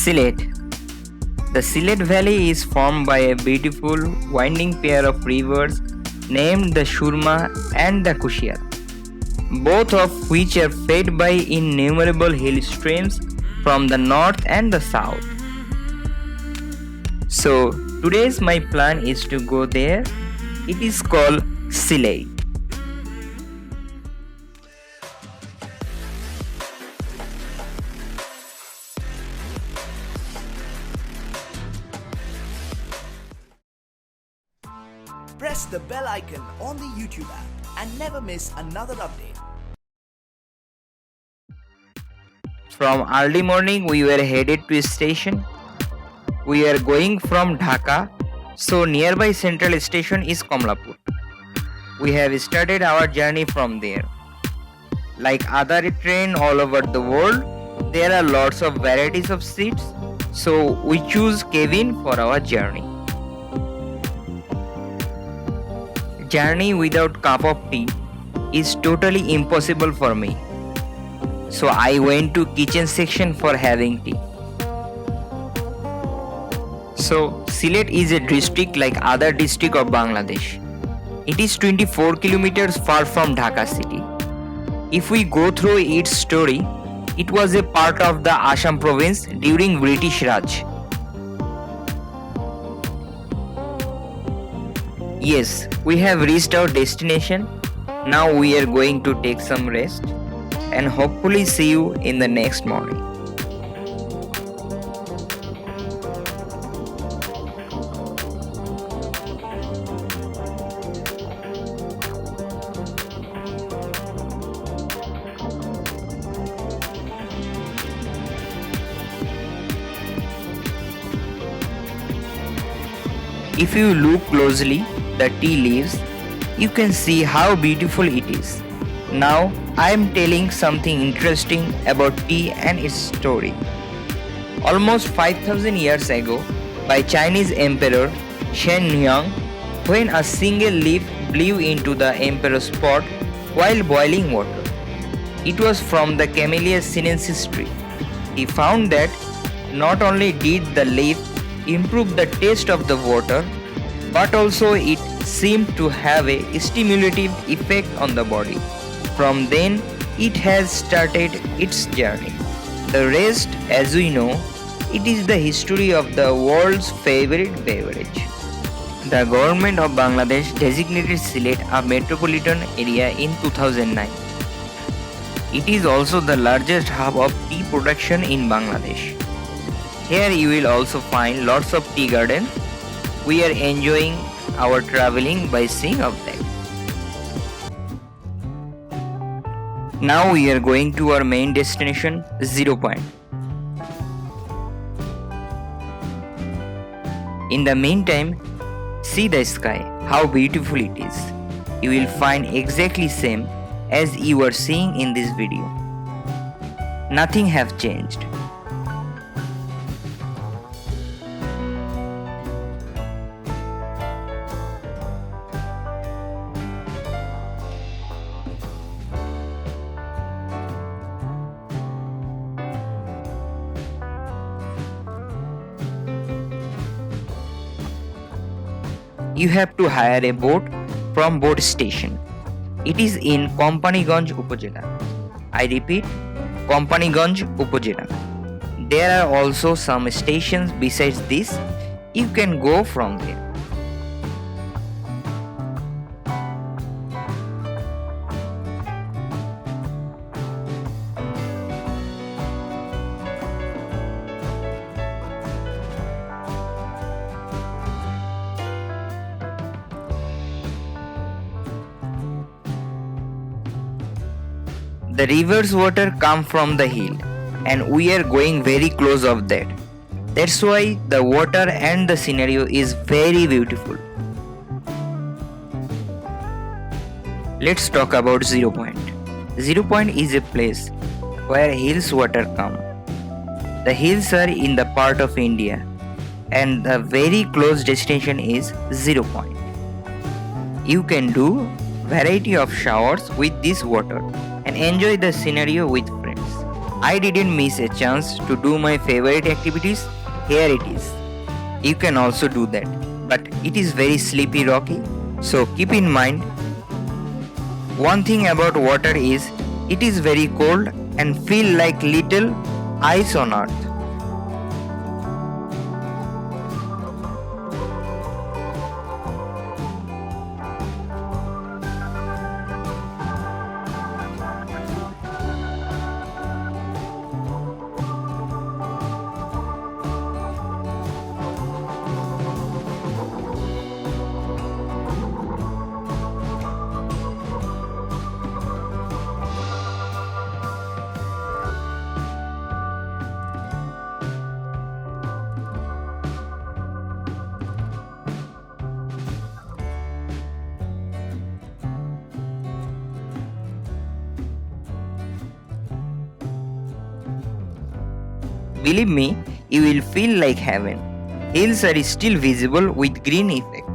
Sylhet. The Sylhet Valley is formed by a beautiful winding pair of rivers named the Surma and the Kushiyar, both of which are fed by innumerable hill streams from the north and the south. So, today's my plan is to go there. It is called Sylhet. Press the bell icon on the YouTube app and never miss another update. From early morning, we were headed to a station. We are going from Dhaka, so nearby central station is Komlapur. We have started our journey from there. Like other train all over the world, there are lots of varieties of seats, so we choose cabin for our journey. Journey without cup of tea is totally impossible for me. So I went to kitchen section for having tea. So Sylhet is a district like other district of Bangladesh. It is 24 kilometers far from Dhaka city. If we go through its story, it was a part of the Assam province during British Raj. Yes, we have reached our destination. Now we are going to take some rest and hopefully see you in the next morning. If you look closely, the tea leaves, you can see how beautiful it is. Now I am telling something interesting about tea and its story. Almost 5000 years ago, by Chinese Emperor Shen Huang, when a single leaf blew into the emperor's pot while boiling water. It was from the Camellia sinensis tree. He found that not only did the leaf improve the taste of the water, but also it seemed to have a stimulative effect on the body. From then, it has started its journey. The rest, as we know, it is the history of the world's favorite beverage. The government of Bangladesh designated Sylhet a metropolitan area in 2009. It is also the largest hub of tea production in Bangladesh. Here you will also find lots of tea gardens. We are enjoying our traveling by seeing of that. Now we are going to our main destination, Zero Point. In the meantime, see the sky, how beautiful it is. You will find exactly same as you are seeing in this video. Nothing have changed. You have to hire a boat from boat station. It is in Kompaniganj Upazila. I repeat, Kompaniganj Upazila. There are also some stations besides this. You can go from there. The river's water come from the hill and we are going very close of that. That's why the water and the scenario is very beautiful. Let's talk about Zero Point. Zero Point is a place where hills water come. The hills are in the part of India and the very close destination is Zero Point. You can do variety of showers with this water and enjoy the scenario with friends. I didn't miss a chance to do my favorite activities. Here it is. You can also do that, but it is very sleepy rocky, so keep in mind. One thing about water is it is very cold and feel like little ice on earth. Believe me, you will feel like heaven. Hills are still visible with green effect.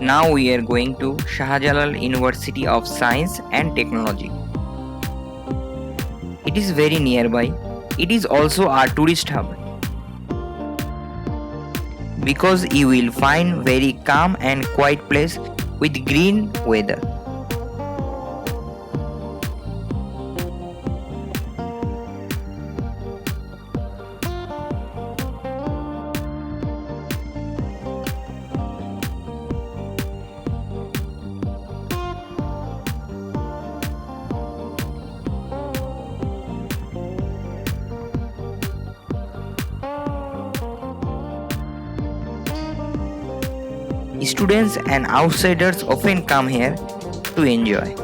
Now we are going to Shahjalal University of Science and Technology. It is very nearby. It is also our tourist hub because you will find very calm and quiet place with green weather. Students and outsiders often come here to enjoy.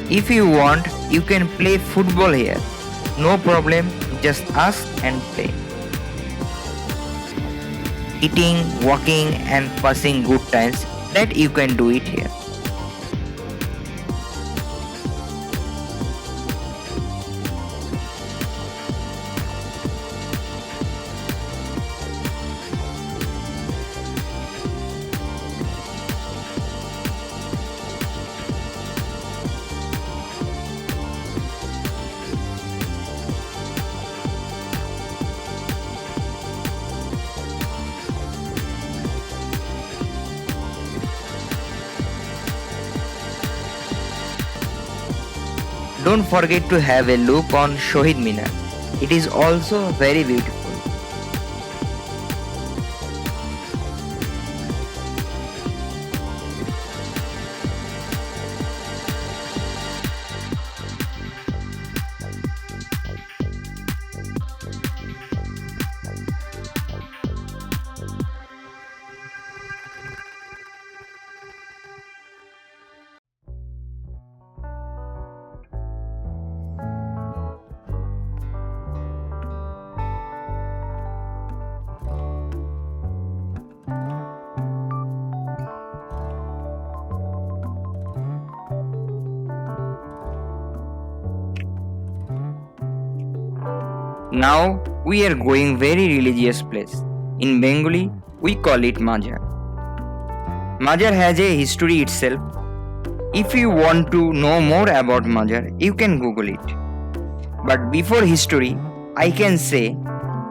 If you want, you can play football here. No problem, just ask and play. Eating, walking and passing good times, that you can do it here. Don't forget to have a look on Shohid Minar. It is also very beautiful. Now we are going very religious place. In Bengali, we call it Mazar. Mazar has a history itself. If you want to know more about Mazar, you can Google it. But before history, I can say,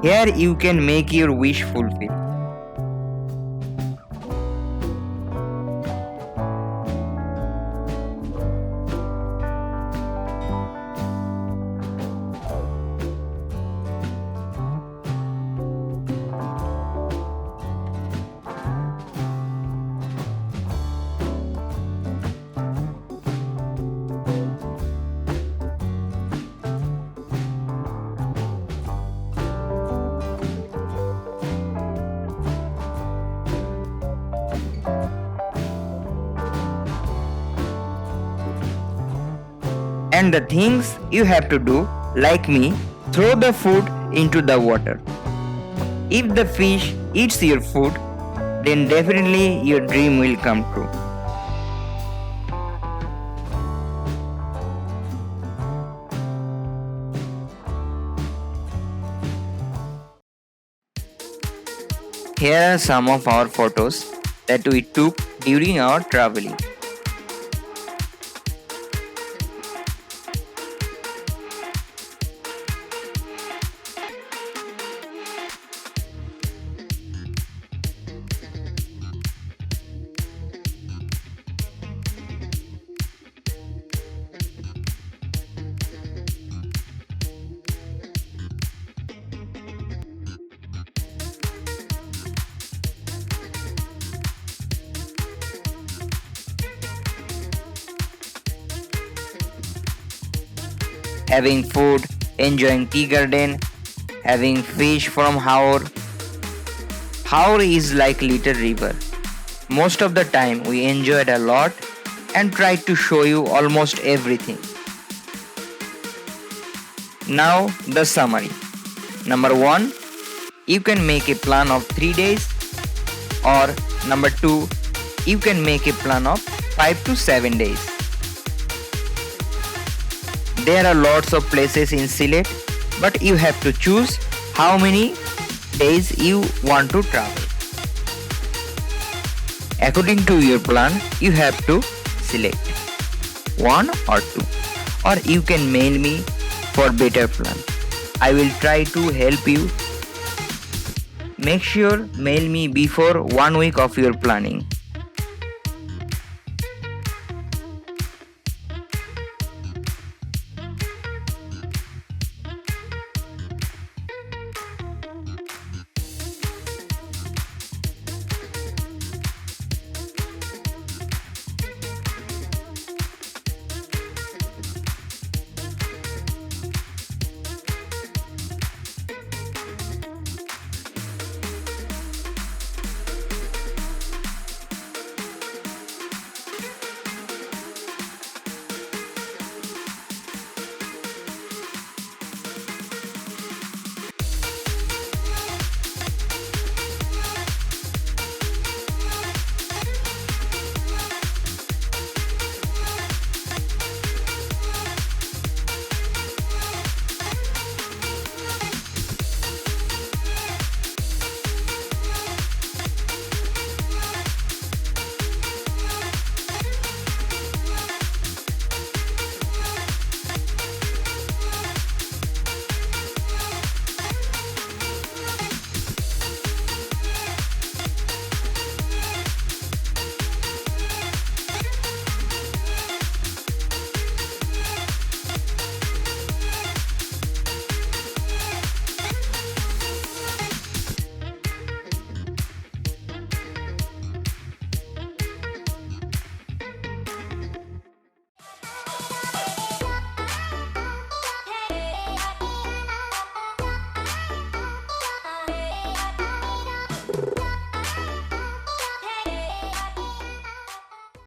here you can make your wish fulfill. And the things you have to do, like me, throw the food into the water. If the fish eats your food, then definitely your dream will come true. Here are some of our photos that we took during our traveling. Having food, enjoying tea garden, having fish from Haur. Haur is like little river. Most of the time we enjoyed a lot and tried to show you almost everything. Now the summary. Number 1, you can make a plan of 3 days, or number 2, you can make a plan of 5 to 7 days. There are lots of places in Sylhet, but you have to choose how many days you want to travel. According to your plan, you have to select 1 or 2, or you can mail me for better plan. I will try to help you. Make sure mail me before 1 week of your planning.